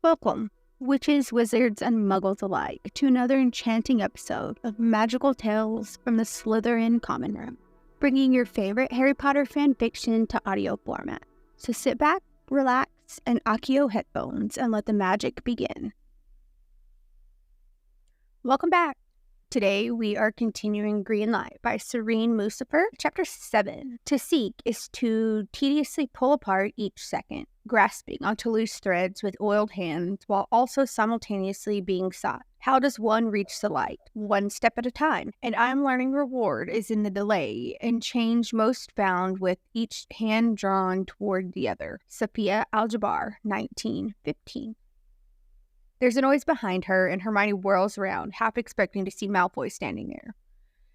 Welcome, witches, wizards, and muggles alike, to another enchanting episode of Magical Tales from the Slytherin Common Room, bringing your favorite Harry Potter fan fiction to audio format. So sit back, relax, and Accio headphones and let the magic begin. Welcome back. Today we are continuing Greenlight by SerenMusafir, Chapter 7. To seek is to tediously pull apart each second, grasping onto loose threads with oiled hands while also simultaneously being sought. How does one reach the light? One step at a time. And I'm learning reward is in the delay and change most found with each hand drawn toward the other. Sophia Aljabar, 1915. There's a noise behind her, and Hermione whirls around, half expecting to see Malfoy standing there.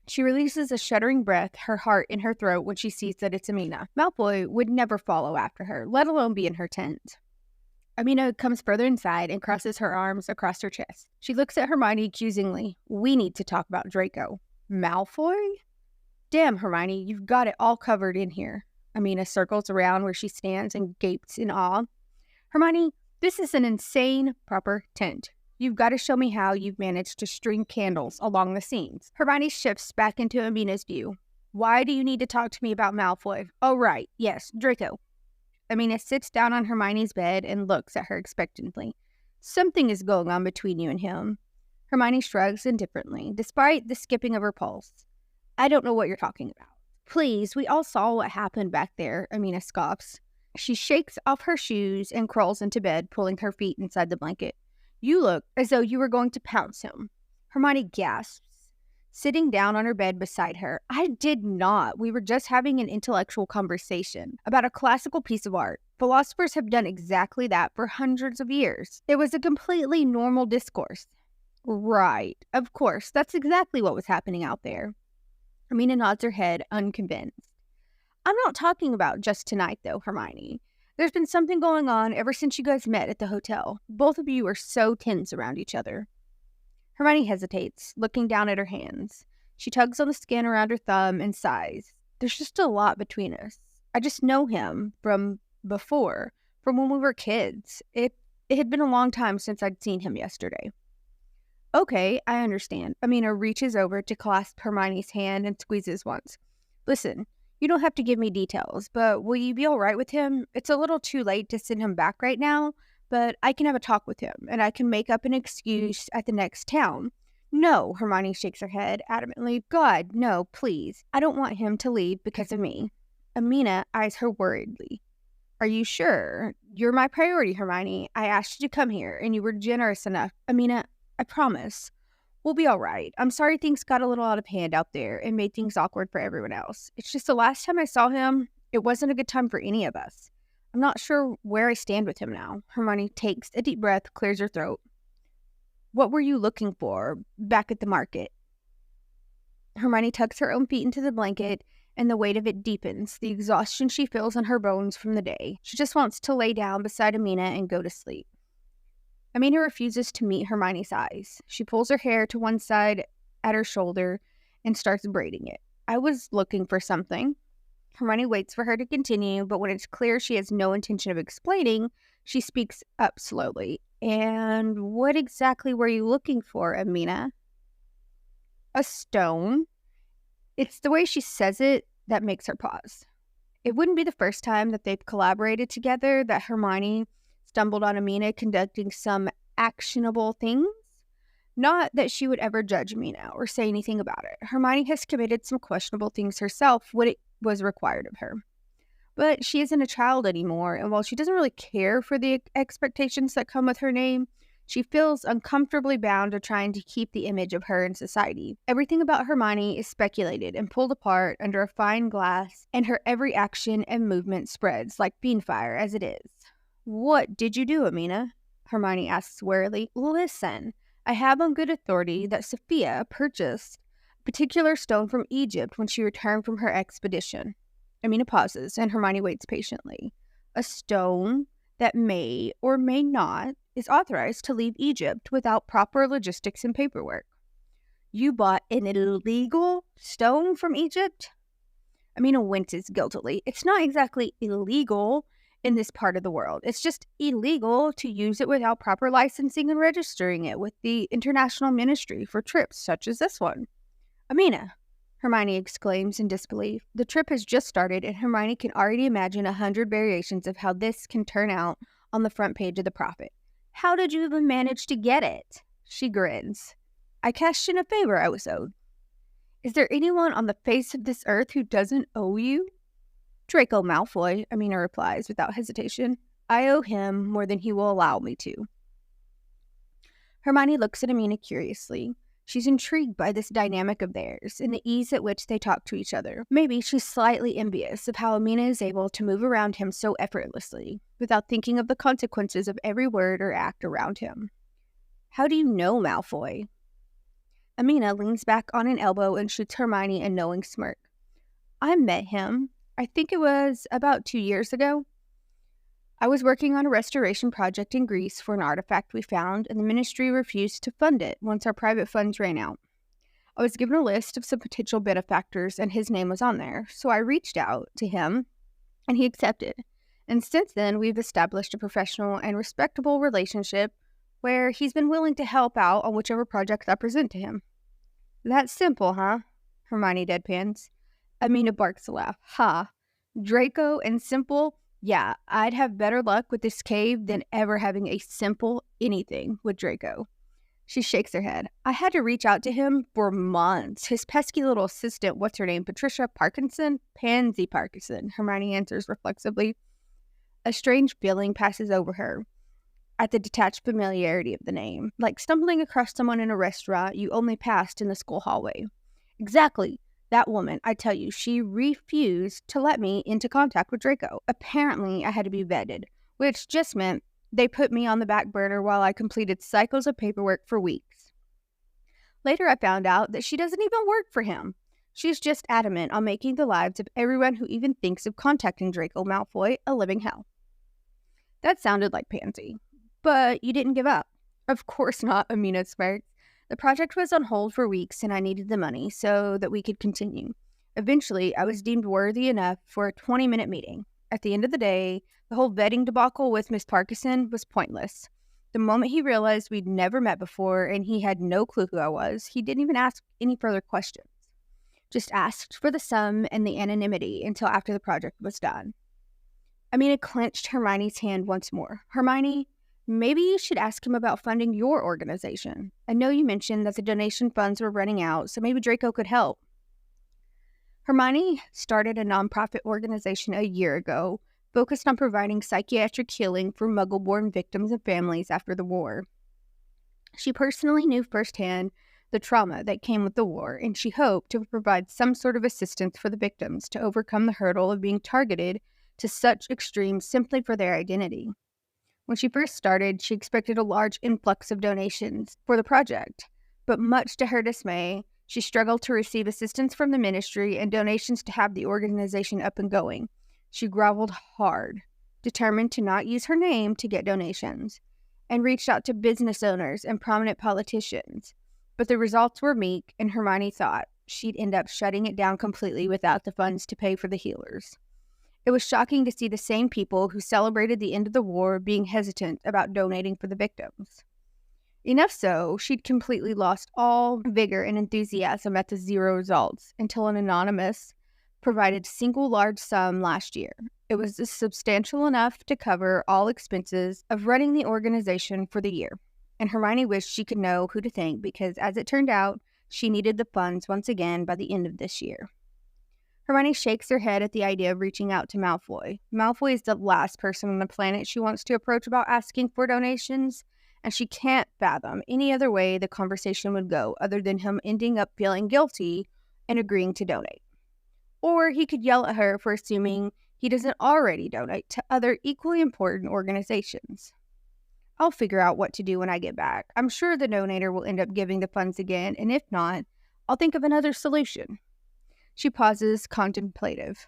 She releases a shuddering breath, her heart in her throat, when she sees that it's Amina. Malfoy would never follow after her, let alone be in her tent. Amina comes further inside and crosses her arms across her chest. She looks at Hermione accusingly. We need to talk about Draco. Malfoy? Damn, Hermione, you've got it all covered in here. Amina circles around where she stands and gapes in awe. Hermione, this is an insane proper tent. You've got to show me how you've managed to string candles along the seams. Hermione shifts back into Amina's view. Why do you need to talk to me about Malfoy? Oh, right. Yes, Draco. Amina sits down on Hermione's bed and looks at her expectantly. Something is going on between you and him. Hermione shrugs indifferently, despite the skipping of her pulse. I don't know what you're talking about. Please, we all saw what happened back there, Amina scoffs. She shakes off her shoes and crawls into bed, pulling her feet inside the blanket. You look as though you were going to pounce him. Hermione gasps, sitting down on her bed beside her. I did not. We were just having an intellectual conversation about a classical piece of art. Philosophers have done exactly that for hundreds of years. It was a completely normal discourse. Right. Of course. That's exactly what was happening out there. Hermione nods her head, unconvinced. I'm not talking about just tonight, though, Hermione. There's been something going on ever since you guys met at the hotel. Both of you are so tense around each other. Hermione hesitates, looking down at her hands. She tugs on the skin around her thumb and sighs. There's just a lot between us. I just know him from before, from when we were kids. It had been a long time since I'd seen him yesterday. Okay, I understand. Amina reaches over to clasp Hermione's hand and squeezes once. Listen. You don't have to give me details, but will you be all right with him? It's a little too late to send him back right now, but I can have a talk with him, and I can make up an excuse at the next town. No, Hermione shakes her head adamantly. God, no, please. I don't want him to leave because of me. Amina eyes her worriedly. Are you sure? You're my priority, Hermione. I asked you to come here, and you were generous enough. Amina, I promise. We'll be all right. I'm sorry things got a little out of hand out there and made things awkward for everyone else. It's just the last time I saw him, it wasn't a good time for any of us. I'm not sure where I stand with him now. Hermione takes a deep breath, clears her throat. What were you looking for back at the market? Hermione tucks her own feet into the blanket, and the weight of it deepens, the exhaustion she feels in her bones from the day. She just wants to lay down beside Amina and go to sleep. Amina refuses to meet Hermione's eyes. She pulls her hair to one side at her shoulder and starts braiding it. I was looking for something. Hermione waits for her to continue, but when it's clear she has no intention of explaining, she speaks up slowly. And what exactly were you looking for, Amina? A stone. It's the way she says it that makes her pause. It wouldn't be the first time that they've collaborated together that Hermione stumbled on Amina conducting some actionable things. Not that she would ever judge Amina or say anything about it. Hermione has committed some questionable things herself when it was required of her. But she isn't a child anymore, and while she doesn't really care for the expectations that come with her name, she feels uncomfortably bound to trying to keep the image of her in society. Everything about Hermione is speculated and pulled apart under a fine glass, and her every action and movement spreads like bean fire as it is. What did you do, Amina? Hermione asks warily. Listen, I have on good authority that Sophia purchased a particular stone from Egypt when she returned from her expedition. Amina pauses, and Hermione waits patiently. A stone that may or may not is authorized to leave Egypt without proper logistics and paperwork. You bought an illegal stone from Egypt? Amina winces guiltily. It's not exactly illegal. in this part of the world. It's just illegal to use it without proper licensing and registering it with the International Ministry for trips such as this one. Amina, Hermione exclaims in disbelief. The trip has just started, and Hermione can already imagine 100 variations of how this can turn out on the front page of the Prophet. How did you even manage to get it? She grins. I cashed in a favor I was owed. Is there anyone on the face of this earth who doesn't owe you? Draco Malfoy, Amina replies without hesitation. I owe him more than he will allow me to. Hermione looks at Amina curiously. She's intrigued by this dynamic of theirs and the ease at which they talk to each other. Maybe she's slightly envious of how Amina is able to move around him so effortlessly, without thinking of the consequences of every word or act around him. How do you know Malfoy? Amina leans back on an elbow and shoots Hermione a knowing smirk. I met him. I think it was about 2 years ago. I was working on a restoration project in Greece for an artifact we found, and the ministry refused to fund it once our private funds ran out. I was given a list of some potential benefactors, and his name was on there, so I reached out to him, and he accepted. And since then, we've established a professional and respectable relationship where he's been willing to help out on whichever projects I present to him. That's simple, huh? Hermione deadpans. Amina barks a laugh. Ha! Draco and simple? Yeah, I'd have better luck with this cave than ever having a simple anything with Draco. She shakes her head. I had to reach out to him for months. His pesky little assistant, what's her name, Patricia Parkinson? Pansy Parkinson, Hermione answers reflexively. A strange feeling passes over her at the detached familiarity of the name, like stumbling across someone in a restaurant you only passed in the school hallway. Exactly. That woman, I tell you, she refused to let me into contact with Draco. Apparently, I had to be vetted, which just meant they put me on the back burner while I completed cycles of paperwork for weeks. Later, I found out that she doesn't even work for him. She's just adamant on making the lives of everyone who even thinks of contacting Draco Malfoy a living hell. That sounded like Pansy. But you didn't give up. Of course not, Amina smirked. The project was on hold for weeks, and I needed the money so that we could continue. Eventually, I was deemed worthy enough for a 20-minute meeting. At the end of the day, the whole vetting debacle with Miss Parkinson was pointless. The moment he realized we'd never met before and he had no clue who I was, he didn't even ask any further questions. Just asked for the sum and the anonymity until after the project was done. Amina clenched Hermione's hand once more. Hermione, maybe you should ask him about funding your organization. I know you mentioned that the donation funds were running out, so maybe Draco could help. Hermione started a nonprofit organization a year ago, focused on providing psychiatric healing for Muggle-born victims and families after the war. She personally knew firsthand the trauma that came with the war, and she hoped to provide some sort of assistance for the victims to overcome the hurdle of being targeted to such extremes simply for their identity. When she first started, she expected a large influx of donations for the project, but much to her dismay, she struggled to receive assistance from the ministry and donations to have the organization up and going. She groveled hard, determined to not use her name to get donations, and reached out to business owners and prominent politicians. But the results were meek, and Hermione thought she'd end up shutting it down completely without the funds to pay for the healers. It was shocking to see the same people who celebrated the end of the war being hesitant about donating for the victims. Enough so, she'd completely lost all vigor and enthusiasm at the zero results until an anonymous provided a single large sum last year. It was substantial enough to cover all expenses of running the organization for the year, and Hermione wished she could know who to thank because, as it turned out, she needed the funds once again by the end of this year. Hermione shakes her head at the idea of reaching out to Malfoy. Malfoy is the last person on the planet she wants to approach about asking for donations, and she can't fathom any other way the conversation would go other than him ending up feeling guilty and agreeing to donate. Or he could yell at her for assuming he doesn't already donate to other equally important organizations. I'll figure out what to do when I get back. I'm sure the donator will end up giving the funds again, and if not, I'll think of another solution. She pauses, contemplative.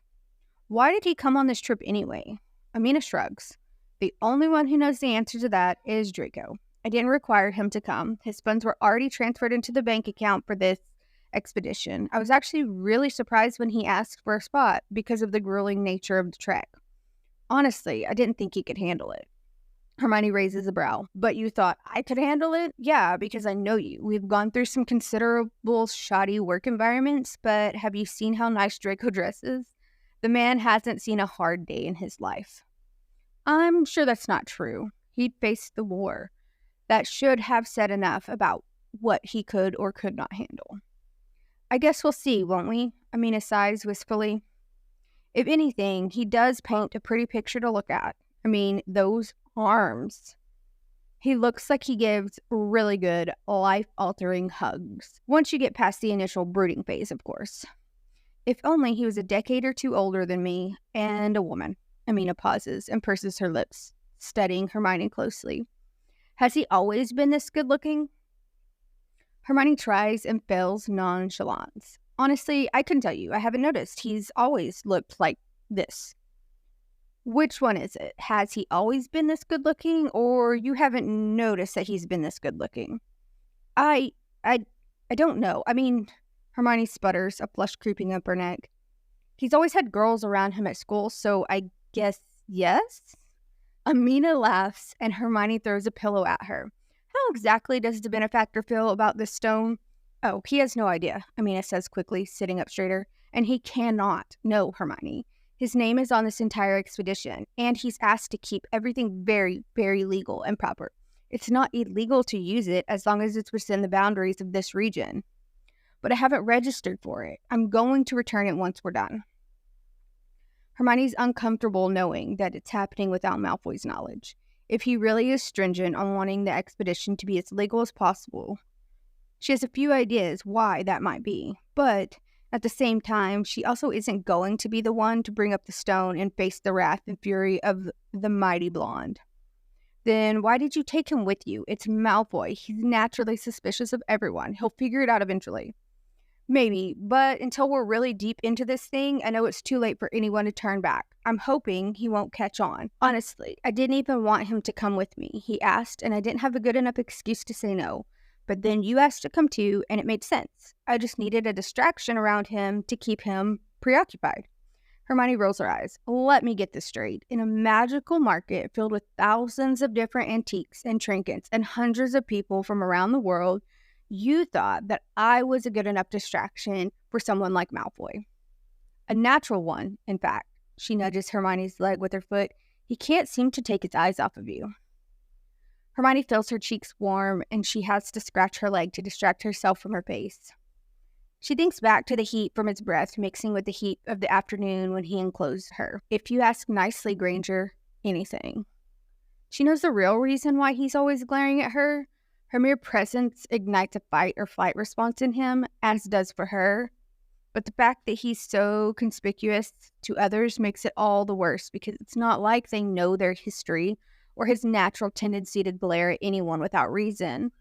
Why did he come on this trip anyway? Amina shrugs. The only one who knows the answer to that is Draco. I didn't require him to come. His funds were already transferred into the bank account for this expedition. I was actually really surprised when he asked for a spot because of the grueling nature of the trek. Honestly, I didn't think he could handle it. Hermione raises a brow. But you thought I could handle it? Yeah, because I know you. We've gone through some considerable shoddy work environments, but have you seen how nice Draco dresses? The man hasn't seen a hard day in his life. I'm sure that's not true. He faced the war. That should have said enough about what he could or could not handle. I guess we'll see, won't we? Amina sighs wistfully. If anything, he does paint a pretty picture to look at. I mean, those arms. He looks like he gives really good, life-altering hugs. Once you get past the initial brooding phase, of course. If only he was a decade or two older than me and a woman. Amina pauses and purses her lips, studying Hermione closely. Has he always been this good-looking? Hermione tries and fails nonchalance. Honestly, I couldn't tell you. I haven't noticed. He's always looked like this. Which one is it? Has he always been this good-looking, or you haven't noticed that he's been this good-looking? I don't know. I mean, Hermione sputters, a flush creeping up her neck. He's always had girls around him at school, so I guess yes? Amina laughs, and Hermione throws a pillow at her. How exactly does the benefactor feel about this stone? Oh, he has no idea, Amina says quickly, sitting up straighter. And he cannot. No, Hermione. His name is on this entire expedition, and he's asked to keep everything very, very legal and proper. It's not illegal to use it as long as it's within the boundaries of this region. But I haven't registered for it. I'm going to return it once we're done. Hermione's uncomfortable knowing that it's happening without Malfoy's knowledge. If he really is stringent on wanting the expedition to be as legal as possible, she has a few ideas why that might be. But at the same time, she also isn't going to be the one to bring up the stone and face the wrath and fury of the mighty blonde. Then why did you take him with you? It's Malfoy. He's naturally suspicious of everyone. He'll figure it out eventually. Maybe, but until we're really deep into this thing, I know it's too late for anyone to turn back. I'm hoping he won't catch on. Honestly, I didn't even want him to come with me. He asked, and I didn't have a good enough excuse to say no. But then you asked to come too, and it made sense. I just needed a distraction around him to keep him preoccupied. Hermione rolls her eyes. Let me get this straight. In a magical market filled with thousands of different antiques and trinkets and hundreds of people from around the world, you thought that I was a good enough distraction for someone like Malfoy. A natural one, in fact. She nudges Hermione's leg with her foot. He can't seem to take his eyes off of you. Hermione feels her cheeks warm, and she has to scratch her leg to distract herself from her face. She thinks back to the heat from his breath mixing with the heat of the afternoon when he enclosed her. If you ask nicely, Granger, anything. She knows the real reason why he's always glaring at her. Her mere presence ignites a fight or flight response in him, as does for her. But the fact that he's so conspicuous to others makes it all the worse, because it's not like they know their history or his natural tendency to glare at anyone without reason.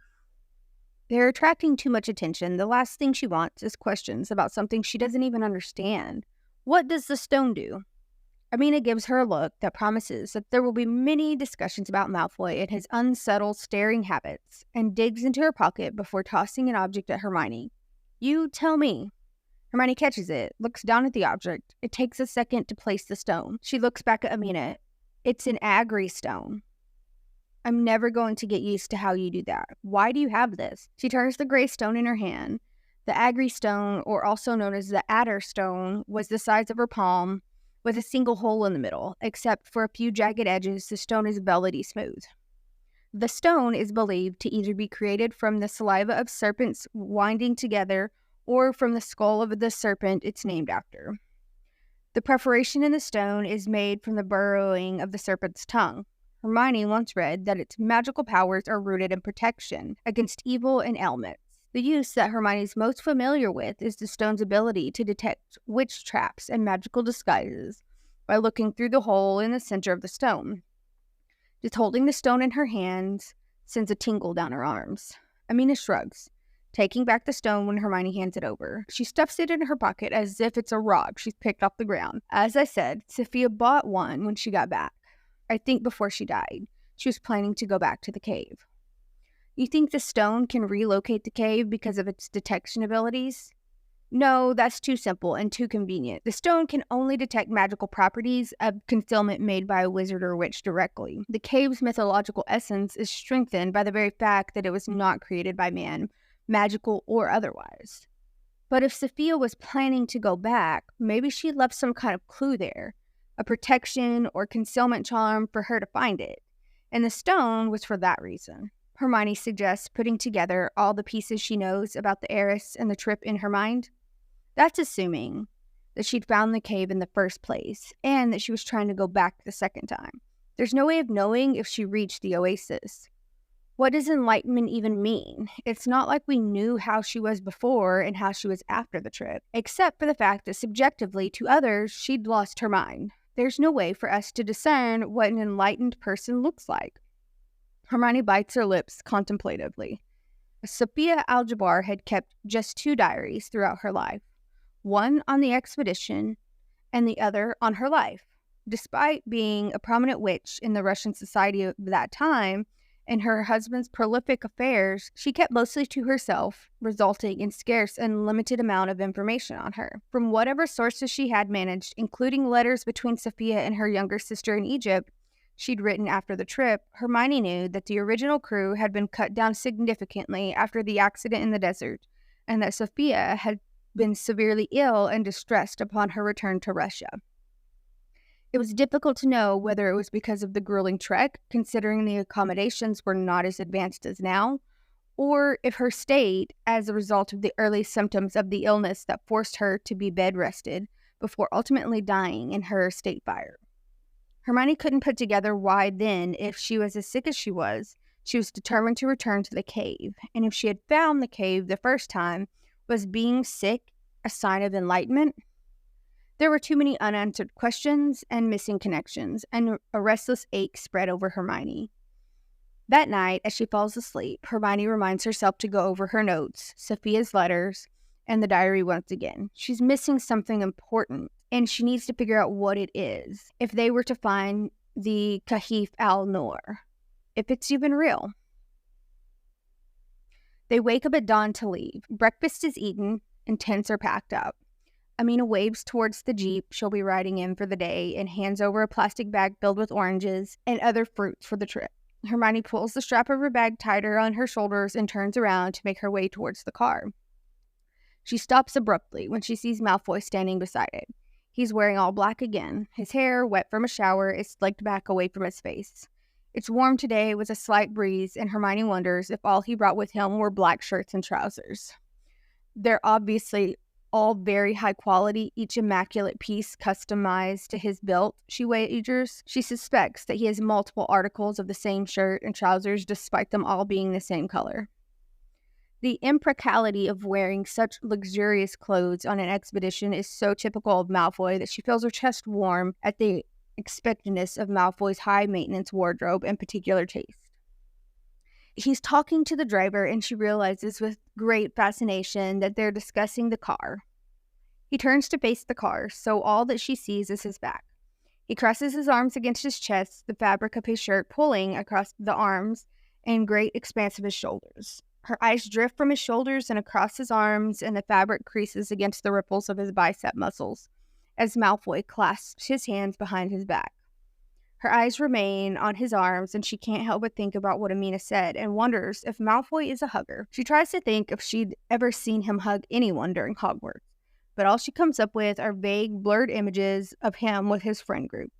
They're attracting too much attention. The last thing she wants is questions about something she doesn't even understand. What does the stone do? Amina gives her a look that promises that there will be many discussions about Malfoy and his unsettled staring habits, and digs into her pocket before tossing an object at Hermione. You tell me. Hermione catches it, looks down at the object. It takes a second to place the stone. She looks back at Amina. It's an agri stone. I'm never going to get used to how you do that. Why do you have this? She turns the gray stone in her hand. The agri stone, or also known as the adder stone, was the size of her palm, with a single hole in the middle. Except for a few jagged edges, the stone is velvety smooth. The stone is believed to either be created from the saliva of serpents winding together or from the skull of the serpent it's named after. The perforation in the stone is made from the burrowing of the serpent's tongue. Hermione once read that its magical powers are rooted in protection against evil and ailments. The use that Hermione's most familiar with is the stone's ability to detect witch traps and magical disguises by looking through the hole in the center of the stone. Just holding the stone in her hands sends a tingle down her arms. Amina shrugs, taking back the stone when Hermione hands it over. She stuffs it in her pocket as if it's a rock she's picked off the ground. As I said, Sophia bought one when she got back. I think before she died. She was planning to go back to the cave. You think the stone can relocate the cave because of its detection abilities? No, that's too simple and too convenient. The stone can only detect magical properties of concealment made by a wizard or witch directly. The cave's mythological essence is strengthened by the very fact that it was not created by man, magical or otherwise. But if Sophia was planning to go back, maybe she left some kind of clue there, a protection or concealment charm for her to find it. And the stone was for that reason. Hermione suggests putting together all the pieces she knows about the heiress and the trip in her mind. That's assuming that she'd found the cave in the first place and that she was trying to go back the second time. There's no way of knowing if she reached the oasis. What does enlightenment even mean? It's not like we knew how she was before and how she was after the trip, except for the fact that subjectively to others, she'd lost her mind. There's no way for us to discern what an enlightened person looks like. Hermione bites her lips contemplatively. Sophia Aljabar had kept just 2 diaries throughout her life, one on the expedition and the other on her life. Despite being a prominent witch in the Russian society of that time and her husband's prolific affairs, she kept mostly to herself, resulting in scarce and limited amount of information on her. From whatever sources she had managed, including letters between Sophia and her younger sister in Egypt she'd written after the trip, Hermione knew that the original crew had been cut down significantly after the accident in the desert, and that Sophia had been severely ill and distressed upon her return to Russia. It was difficult to know whether it was because of the grueling trek, considering the accommodations were not as advanced as now, or if her state, as a result of the early symptoms of the illness that forced her to be bed-rested before ultimately dying in her estate fire. Hermione couldn't put together why then, if she was as sick as she was determined to return to the cave, and if she had found the cave the first time, was being sick a sign of enlightenment? There were too many unanswered questions and missing connections, and a restless ache spread over Hermione. That night, as she falls asleep, Hermione reminds herself to go over her notes, Sophia's letters, and the diary once again. She's missing something important, and she needs to figure out what it is if they were to find the Kahif al-Noor, if it's even real. They wake up at dawn to leave. Breakfast is eaten, and tents are packed up. Amina waves towards the jeep she'll be riding in for the day and hands over a plastic bag filled with oranges and other fruits for the trip. Hermione pulls the strap of her bag tighter on her shoulders and turns around to make her way towards the car. She stops abruptly when she sees Malfoy standing beside it. He's wearing all black again. His hair, wet from a shower, is slicked back away from his face. It's warm today with a slight breeze, and Hermione wonders if all he brought with him were black shirts and trousers. They're obviously all very high quality, each immaculate piece customized to his build, she wagers. She suspects that he has multiple articles of the same shirt and trousers despite them all being the same color. The impracticality of wearing such luxurious clothes on an expedition is so typical of Malfoy that she feels her chest warm at the expectedness of Malfoy's high-maintenance wardrobe and particular taste. He's talking to the driver, and she realizes with great fascination that they're discussing the car. He turns to face the car, so all that she sees is his back. He crosses his arms against his chest, the fabric of his shirt pulling across the arms and great expanse of his shoulders. Her eyes drift from his shoulders and across his arms, and the fabric creases against the ripples of his bicep muscles as Malfoy clasps his hands behind his back. Her eyes remain on his arms, and she can't help but think about what Amina said and wonders if Malfoy is a hugger. She tries to think if she'd ever seen him hug anyone during Hogwarts, but all she comes up with are vague, blurred images of him with his friend group.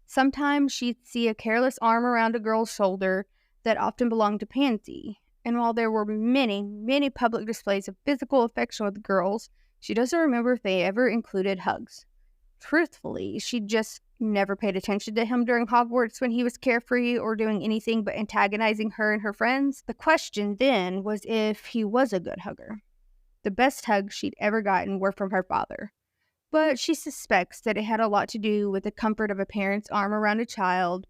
Sometimes she'd see a careless arm around a girl's shoulder that often belonged to Pansy, and while there were many, many public displays of physical affection with girls, she doesn't remember if they ever included hugs. Truthfully, she just never paid attention to him during Hogwarts when he was carefree or doing anything but antagonizing her and her friends. The question then was if he was a good hugger. The best hugs she'd ever gotten were from her father, but she suspects that it had a lot to do with the comfort of a parent's arm around a child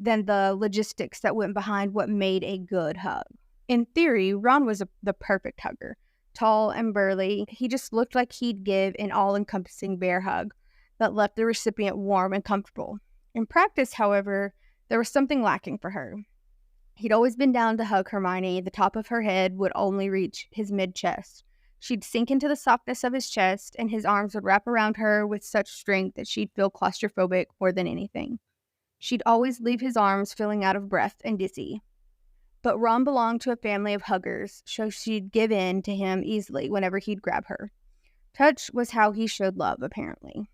than the logistics that went behind what made a good hug. In theory, Ron was the perfect hugger. Tall and burly, he just looked like he'd give an all-encompassing bear hug that left the recipient warm and comfortable. In practice, however, there was something lacking for her. He'd always been down to hug Hermione. The top of her head would only reach his mid-chest. She'd sink into the softness of his chest, and his arms would wrap around her with such strength that she'd feel claustrophobic more than anything. She'd always leave his arms feeling out of breath and dizzy. But Ron belonged to a family of huggers, so she'd give in to him easily whenever he'd grab her. Touch was how he showed love, apparently.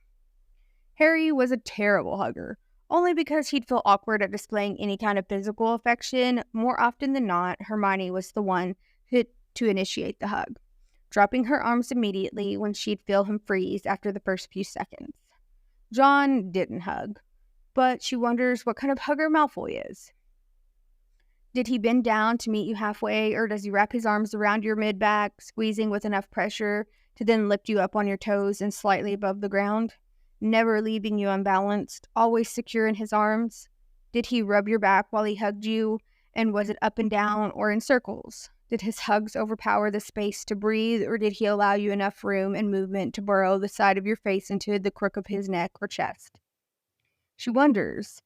Harry was a terrible hugger, only because he'd feel awkward at displaying any kind of physical affection. More often than not, Hermione was the one to initiate the hug, dropping her arms immediately when she'd feel him freeze after the first few seconds. John didn't hug, but she wonders what kind of hugger Malfoy is. Did he bend down to meet you halfway, or does he wrap his arms around your mid-back, squeezing with enough pressure to then lift you up on your toes and slightly above the ground, never leaving you unbalanced, always secure in his arms? Did he rub your back while he hugged you, and was it up and down or in circles? Did his hugs overpower the space to breathe, or did he allow you enough room and movement to burrow the side of your face into the crook of his neck or chest? She wonders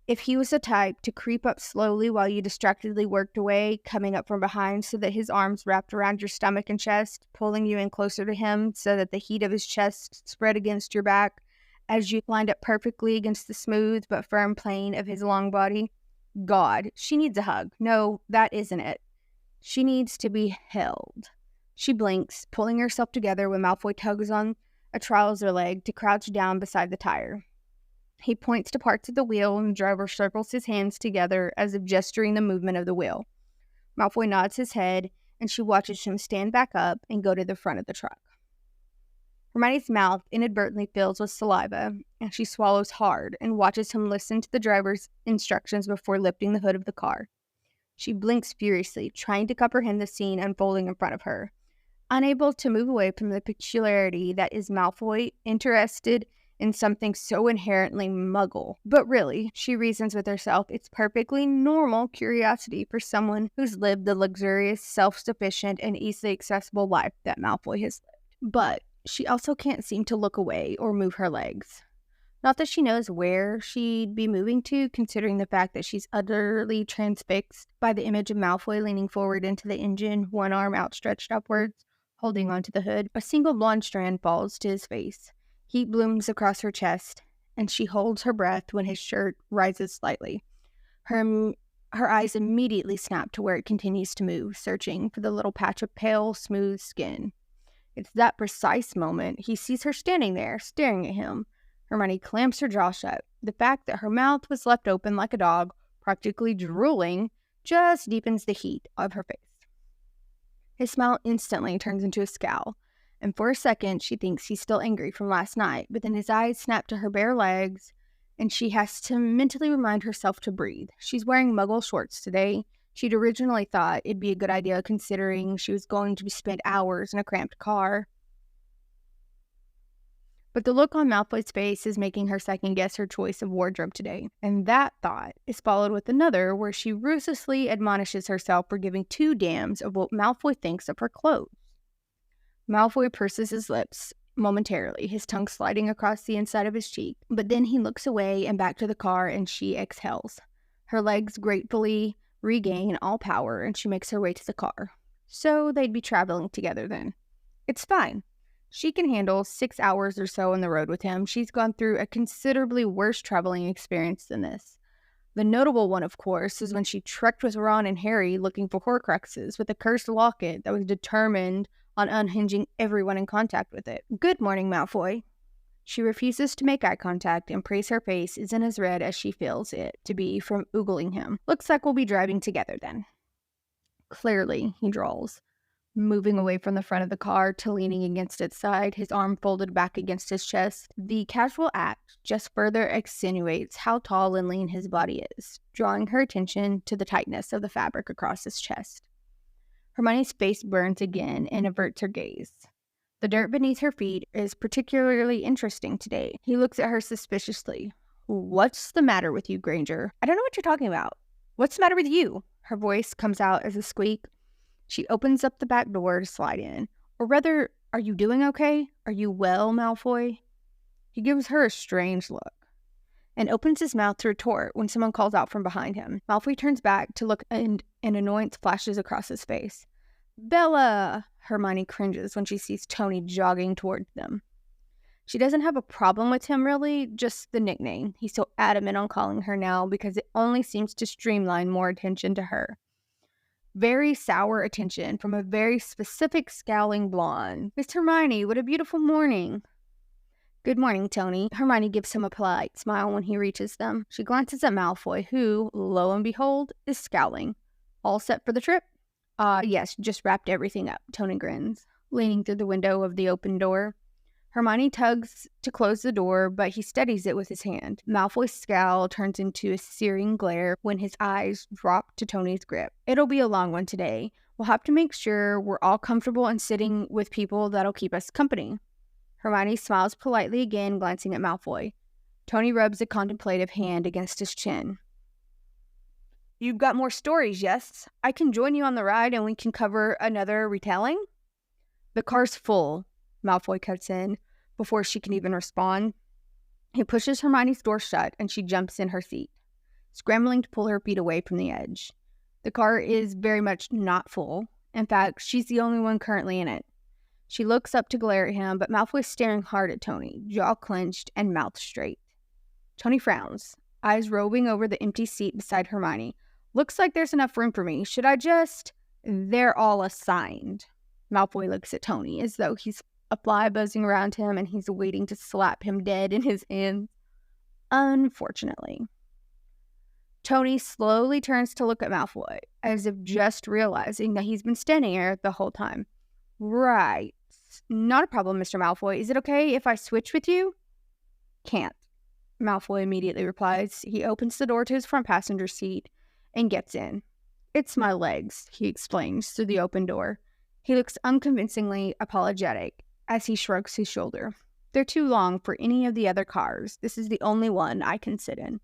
if he was the type to creep up slowly while you distractedly worked away, coming up from behind so that his arms wrapped around your stomach and chest, pulling you in closer to him so that the heat of his chest spread against your back as you lined up perfectly against the smooth but firm plane of his long body. God, she needs a hug. No, that isn't it. She needs to be held. She blinks, pulling herself together when Malfoy tugs on a trouser leg to crouch down beside the tire. He points to parts of the wheel, and the driver circles his hands together as if gesturing the movement of the wheel. Malfoy nods his head, and she watches him stand back up and go to the front of the truck. Hermione's mouth inadvertently fills with saliva, and she swallows hard and watches him listen to the driver's instructions before lifting the hood of the car. She blinks furiously, trying to comprehend the scene unfolding in front of her, unable to move away from the peculiarity that is Malfoy interested in something so inherently muggle. But really, she reasons with herself, it's perfectly normal curiosity for someone who's lived the luxurious, self-sufficient, and easily accessible life that Malfoy has lived. But she also can't seem to look away or move her legs. Not that she knows where she'd be moving to, considering the fact that she's utterly transfixed by the image of Malfoy leaning forward into the engine, one arm outstretched upwards, holding onto the hood. A single blonde strand falls to his face. Heat blooms across her chest, and she holds her breath when his shirt rises slightly. Her eyes immediately snap to where it continues to move, searching for the little patch of pale, smooth skin. It's that precise moment he sees her standing there, staring at him. Hermione clamps her jaw shut. The fact that her mouth was left open like a dog, practically drooling, just deepens the heat of her face. His smile instantly turns into a scowl, and for a second she thinks he's still angry from last night, but then his eyes snap to her bare legs, and she has to mentally remind herself to breathe. She's wearing muggle shorts today. She'd originally thought it'd be a good idea considering she was going to spend hours in a cramped car. But the look on Malfoy's face is making her second-guess her choice of wardrobe today. And that thought is followed with another where she ruthlessly admonishes herself for giving two damns of what Malfoy thinks of her clothes. Malfoy purses his lips momentarily, his tongue sliding across the inside of his cheek. But then he looks away and back to the car, and she exhales. Her legs gratefully regain all power, and she makes her way to the car. So they'd be traveling together then. It's fine. She can handle 6 hours or so on the road with him. She's gone through a considerably worse traveling experience than this. The notable one, of course, is when she trekked with Ron and Harry looking for Horcruxes with a cursed locket that was determined on unhinging everyone in contact with it. Good morning, Malfoy. She refuses to make eye contact and prays her face isn't as red as she feels it to be from oogling him. Looks like we'll be driving together then. Clearly, he drawls, moving away from the front of the car to leaning against its side, his arm folded back against his chest. The casual act just further accentuates how tall and lean his body is, drawing her attention to the tightness of the fabric across his chest. Hermione's face burns again and averts her gaze. The dirt beneath her feet is particularly interesting today. He looks at her suspiciously. What's the matter with you, Granger? I don't know what you're talking about. What's the matter with you? Her voice comes out as a squeak. She opens up the back door to slide in. Or rather, are you doing okay? Are you well, Malfoy? He gives her a strange look and opens his mouth to retort when someone calls out from behind him. Malfoy turns back to look and annoyance flashes across his face. Bella! Hermione cringes when she sees Tony jogging towards them. She doesn't have a problem with him, really, just the nickname. He's so adamant on calling her now because it only seems to streamline more attention to her. Very sour attention from a very specific scowling blonde. Miss Hermione, what a beautiful morning. Good morning, Tony. Hermione gives him a polite smile when he reaches them. She glances at Malfoy, who, lo and behold, is scowling. All set for the trip? Yes, just wrapped everything up, Tony grins, leaning through the window of the open door. Hermione tugs to close the door, but he steadies it with his hand. Malfoy's scowl turns into a searing glare when his eyes drop to Tony's grip. It'll be a long one today. We'll have to make sure we're all comfortable and sitting with people that'll keep us company. Hermione smiles politely again, glancing at Malfoy. Tony rubs a contemplative hand against his chin. You've got more stories, yes? I can join you on the ride and we can cover another retelling? The car's full, Malfoy cuts in before she can even respond. He pushes Hermione's door shut and she jumps in her seat, scrambling to pull her feet away from the edge. The car is very much not full. In fact, she's the only one currently in it. She looks up to glare at him, but Malfoy's staring hard at Tony, jaw clenched and mouth straight. Tony frowns, eyes roving over the empty seat beside Hermione. Looks like there's enough room for me. Should I just... They're all assigned. Malfoy looks at Tony as though he's a fly buzzing around him and he's waiting to slap him dead in his hands. Unfortunately. Tony slowly turns to look at Malfoy, as if just realizing that he's been standing there the whole time. Right. Not a problem, Mr. Malfoy. Is it okay if I switch with you? Can't. Malfoy immediately replies. He opens the door to his front passenger seat and gets in. It's my legs, he explains through the open door. He looks unconvincingly apologetic as he shrugs his shoulder. They're too long for any of the other cars. This is the only one I can sit in.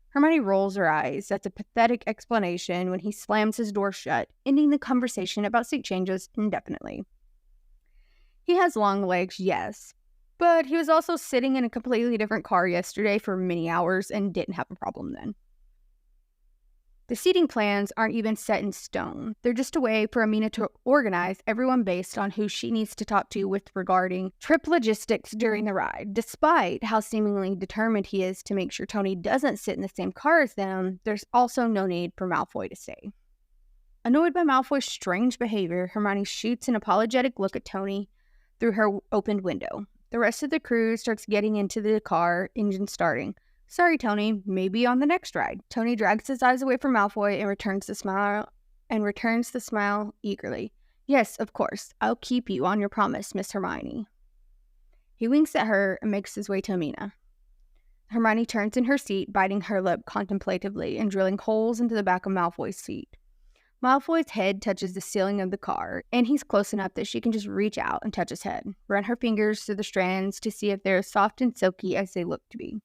Hermione rolls her eyes. That's a pathetic explanation when he slams his door shut, ending the conversation about seat changes indefinitely. He has long legs, yes, but he was also sitting in a completely different car yesterday for many hours and didn't have a problem then. The seating plans aren't even set in stone. They're just a way for Amina to organize everyone based on who she needs to talk to with regarding trip logistics during the ride. Despite how seemingly determined he is to make sure Tony doesn't sit in the same car as them, there's also no need for Malfoy to stay. Annoyed by Malfoy's strange behavior, Hermione shoots an apologetic look at Tony through her opened window. The rest of the crew starts getting into the car, engine starting. Sorry, Tony, maybe on the next ride. Tony drags his eyes away from Malfoy and returns the smile eagerly. Yes, of course. I'll keep you on your promise, Miss Hermione. He winks at her and makes his way to Amina. Hermione turns in her seat, biting her lip contemplatively and drilling holes into the back of Malfoy's seat. Malfoy's head touches the ceiling of the car, and he's close enough that she can just reach out and touch his head, run her fingers through the strands to see if they're as soft and silky as they look to be.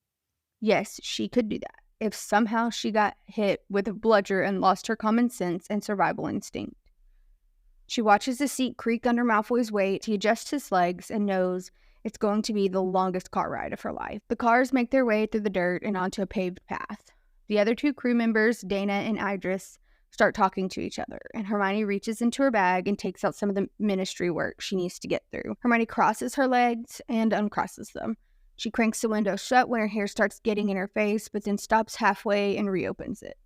Yes, she could do that, if somehow she got hit with a bludger and lost her common sense and survival instinct. She watches the seat creak under Malfoy's weight. He adjusts his legs and knows it's going to be the longest car ride of her life. The cars make their way through the dirt and onto a paved path. The other two crew members, Dana and Idris, start talking to each other, and Hermione reaches into her bag and takes out some of the ministry work she needs to get through. Hermione crosses her legs and uncrosses them. She cranks the window shut when her hair starts getting in her face, but then stops halfway and reopens it.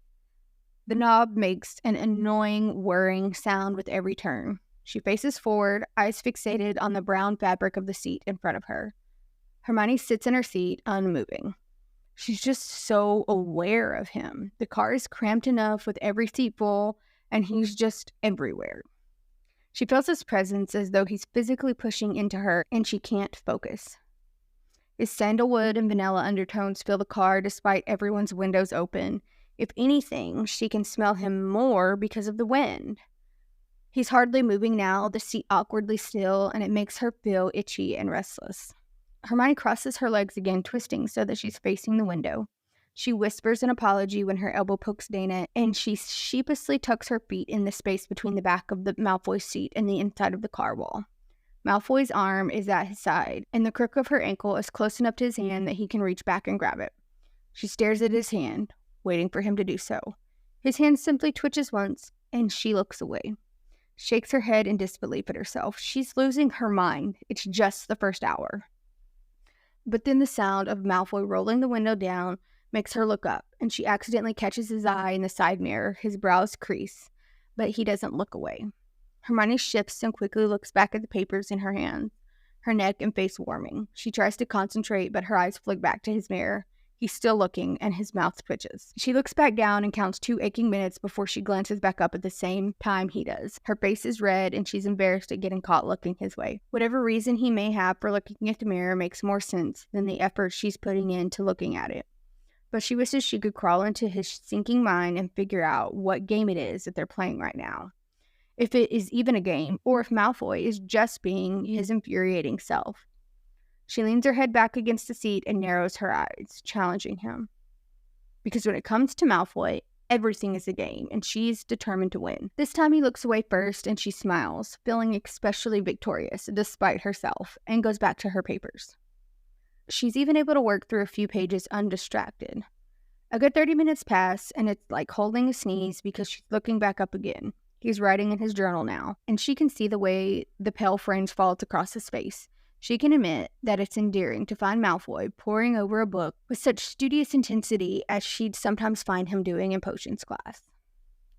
The knob makes an annoying, whirring sound with every turn. She faces forward, eyes fixated on the brown fabric of the seat in front of her. Hermione sits in her seat, unmoving. She's just so aware of him. The car is cramped enough with every seat full, and he's just everywhere. She feels his presence as though he's physically pushing into her, and she can't focus. His sandalwood and vanilla undertones fill the car despite everyone's windows open. If anything, she can smell him more because of the wind. He's hardly moving now, the seat awkwardly still, and it makes her feel itchy and restless. Hermione crosses her legs again, twisting so that she's facing the window. She whispers an apology when her elbow pokes Dana, and she sheepishly tucks her feet in the space between the back of the Malfoy seat and the inside of the car wall. Malfoy's arm is at his side, and the crook of her ankle is close enough to his hand that he can reach back and grab it. She stares at his hand, waiting for him to do so. His hand simply twitches once, and she looks away. shakes her head in disbelief at herself. She's losing her mind. It's just the first hour. But then the sound of Malfoy rolling the window down makes her look up, and she accidentally catches his eye in the side mirror. His brows crease, but he doesn't look away. Hermione shifts and quickly looks back at the papers in her hand, her neck and face warming. She tries to concentrate, but her eyes flick back to his mirror. He's still looking, and his mouth twitches. She looks back down and counts 2 aching minutes before she glances back up at the same time he does. Her face is red, and she's embarrassed at getting caught looking his way. Whatever reason he may have for looking at the mirror makes more sense than the effort she's putting into looking at it. But she wishes she could crawl into his sinking mind and figure out what game it is that they're playing right now. If it is even a game, or if Malfoy is just being his infuriating self. She leans her head back against the seat and narrows her eyes, challenging him. Because when it comes to Malfoy, everything is a game, and she's determined to win. This time he looks away first, and she smiles, feeling especially victorious despite herself, and goes back to her papers. She's even able to work through a few pages undistracted. A good 30 minutes pass, and it's like holding a sneeze because she's looking back up again. He's writing in his journal now, and she can see the way the pale fringe falls across his face. She can admit that it's endearing to find Malfoy poring over a book with such studious intensity as she'd sometimes find him doing in potions class.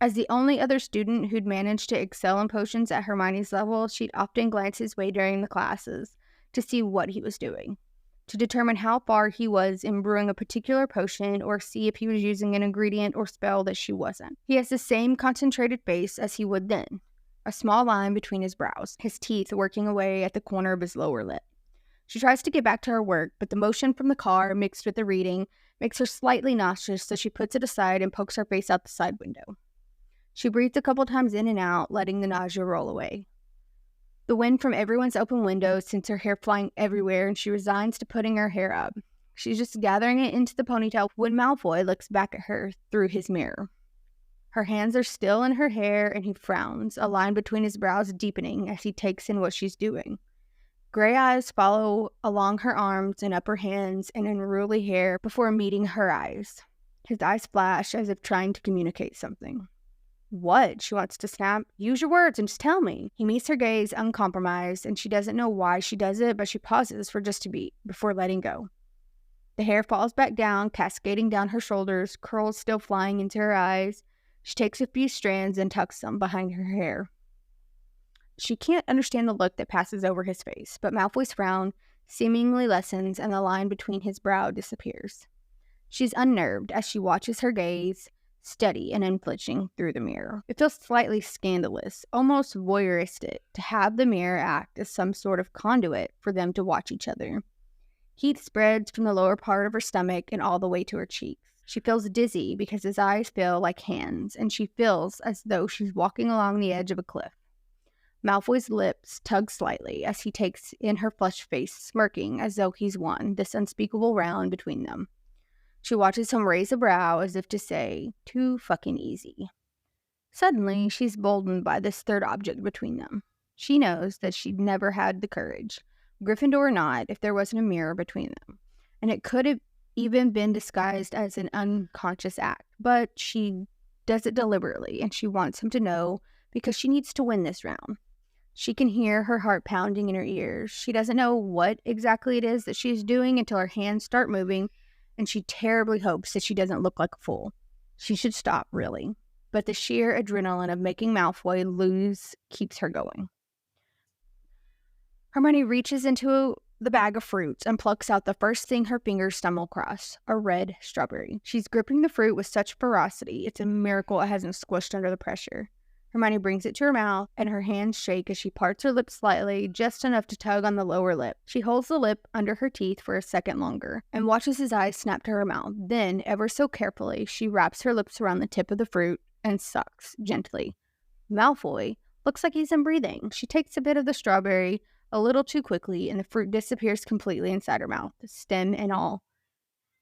As the only other student who'd managed to excel in potions at Hermione's level, she'd often glance his way during the classes to see what he was doing, to determine how far he was in brewing a particular potion or see if he was using an ingredient or spell that she wasn't. He has the same concentrated face as he would then. A small line between his brows, his teeth working away at the corner of his lower lip. She tries to get back to her work, but the motion from the car, mixed with the reading, makes her slightly nauseous, so she puts it aside and pokes her face out the side window. She breathes a couple times in and out, letting the nausea roll away. The wind from everyone's open windows sends her hair flying everywhere, and she resigns to putting her hair up. She's just gathering it into the ponytail when Malfoy looks back at her through his mirror. Her hands are still in her hair, and he frowns, a line between his brows deepening as he takes in what she's doing. Gray eyes follow along her arms and upper hands and unruly hair before meeting her eyes. His eyes flash as if trying to communicate something. What? She wants to snap. Use your words and just tell me. He meets her gaze uncompromised, and she doesn't know why she does it, but she pauses for just a beat before letting go. The hair falls back down, cascading down her shoulders, curls still flying into her eyes. She takes a few strands and tucks them behind her hair. She can't understand the look that passes over his face, but Malfoy's frown seemingly lessens and the line between his brow disappears. She's unnerved as she watches her gaze, steady and unflinching, through the mirror. It feels slightly scandalous, almost voyeuristic, to have the mirror act as some sort of conduit for them to watch each other. Heat spreads from the lower part of her stomach and all the way to her cheeks. She feels dizzy because his eyes feel like hands, and she feels as though she's walking along the edge of a cliff. Malfoy's lips tug slightly as he takes in her flushed face, smirking as though he's won this unspeakable round between them. She watches him raise a brow as if to say, too fucking easy. Suddenly, she's boldened by this third object between them. She knows that she'd never had the courage, Gryffindor or not, if there wasn't a mirror between them. And it could have even been disguised as an unconscious act, but she does it deliberately, and she wants him to know because she needs to win this round. She can hear her heart pounding in her ears. She doesn't know what exactly it is that she's doing until her hands start moving, and she terribly hopes that she doesn't look like a fool. She should stop, really, but the sheer adrenaline of making Malfoy lose keeps her going. Hermione reaches into the bag of fruits and plucks out the first thing her fingers stumble across, a red strawberry. She's gripping the fruit with such ferocity, it's a miracle it hasn't squished under the pressure. Hermione brings it to her mouth, and her hands shake as she parts her lips slightly, just enough to tug on the lower lip. She holds the lip under her teeth for a second longer, and watches his eyes snap to her mouth. Then, ever so carefully, she wraps her lips around the tip of the fruit and sucks gently. Malfoy looks like he's breathing. She takes a bit of the strawberry, a little too quickly, and the fruit disappears completely inside her mouth, stem and all.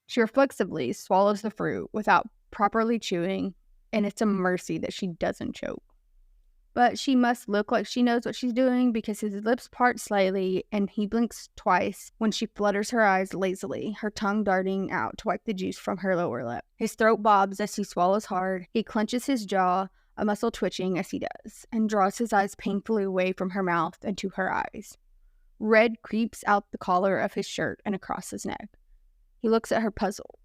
She reflexively swallows the fruit without properly chewing, and it's a mercy that she doesn't choke. But she must look like she knows what she's doing because his lips part slightly, and he blinks twice when she flutters her eyes lazily, her tongue darting out to wipe the juice from her lower lip. His throat bobs as he swallows hard. He clenches his jaw, a muscle twitching as he does, and draws his eyes painfully away from her mouth and to her eyes. Red creeps out the collar of his shirt and across his neck. He looks at her puzzled,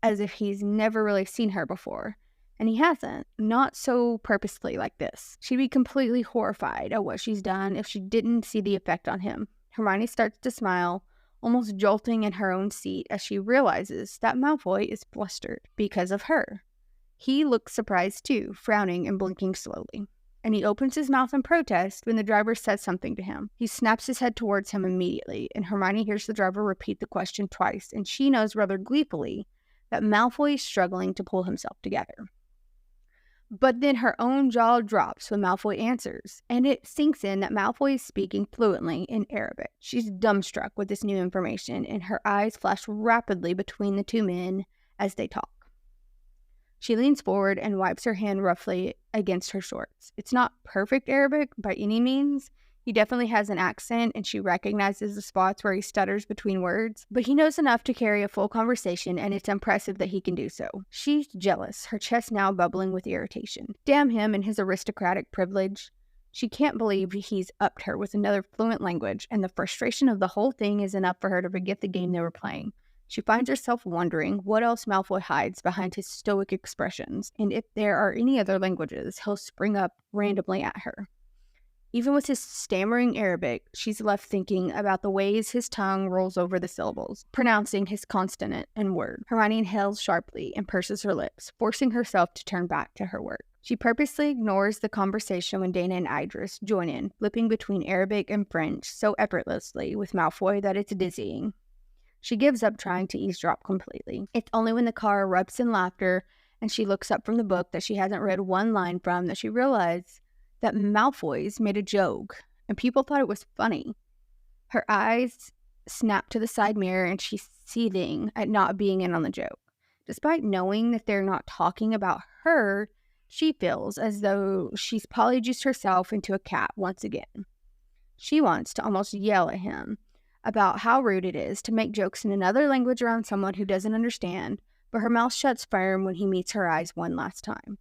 as if he's never really seen her before. And he hasn't, not so purposely like this. She'd be completely horrified at what she's done if she didn't see the effect on him. Hermione starts to smile, almost jolting in her own seat as she realizes that Malfoy is flustered because of her. He looks surprised too, frowning and blinking slowly. And he opens his mouth in protest when the driver says something to him. He snaps his head towards him immediately, and Hermione hears the driver repeat the question twice, and she knows rather gleefully that Malfoy is struggling to pull himself together. But then her own jaw drops when Malfoy answers, and it sinks in that Malfoy is speaking fluently in Arabic. She's dumbstruck with this new information, and her eyes flash rapidly between the two men as they talk. She leans forward and wipes her hand roughly against her shorts. It's not perfect Arabic by any means. He definitely has an accent, and she recognizes the spots where he stutters between words, but he knows enough to carry a full conversation, and it's impressive that he can do so. She's jealous, her chest now bubbling with irritation. Damn him and his aristocratic privilege. She can't believe he's upped her with another fluent language, and the frustration of the whole thing is enough for her to forget the game they were playing. She finds herself wondering what else Malfoy hides behind his stoic expressions, and if there are any other languages, he'll spring up randomly at her. Even with his stammering Arabic, she's left thinking about the ways his tongue rolls over the syllables, pronouncing his consonant and word. Hermione inhales sharply and purses her lips, forcing herself to turn back to her work. She purposely ignores the conversation when Dana and Idris join in, flipping between Arabic and French so effortlessly with Malfoy that it's dizzying. She gives up trying to eavesdrop completely. It's only when the car erupts in laughter and she looks up from the book that she hasn't read one line from that she realizes that Malfoy's made a joke, and people thought it was funny. Her eyes snap to the side mirror, and she's seething at not being in on the joke. Despite knowing that they're not talking about her, she feels as though she's polyjuiced herself into a cat once again. She wants to almost yell at him about how rude it is to make jokes in another language around someone who doesn't understand, but her mouth shuts firm when he meets her eyes one last time.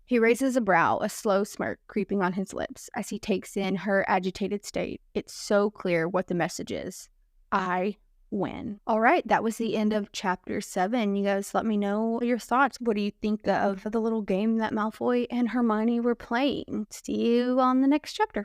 He raises a brow, a slow smirk creeping on his lips as he takes in her agitated state. It's so clear what the message is. I win. All right, that was the end of chapter 7. You guys let me know your thoughts. What do you think of the little game that Malfoy and Hermione were playing? See you on the next chapter.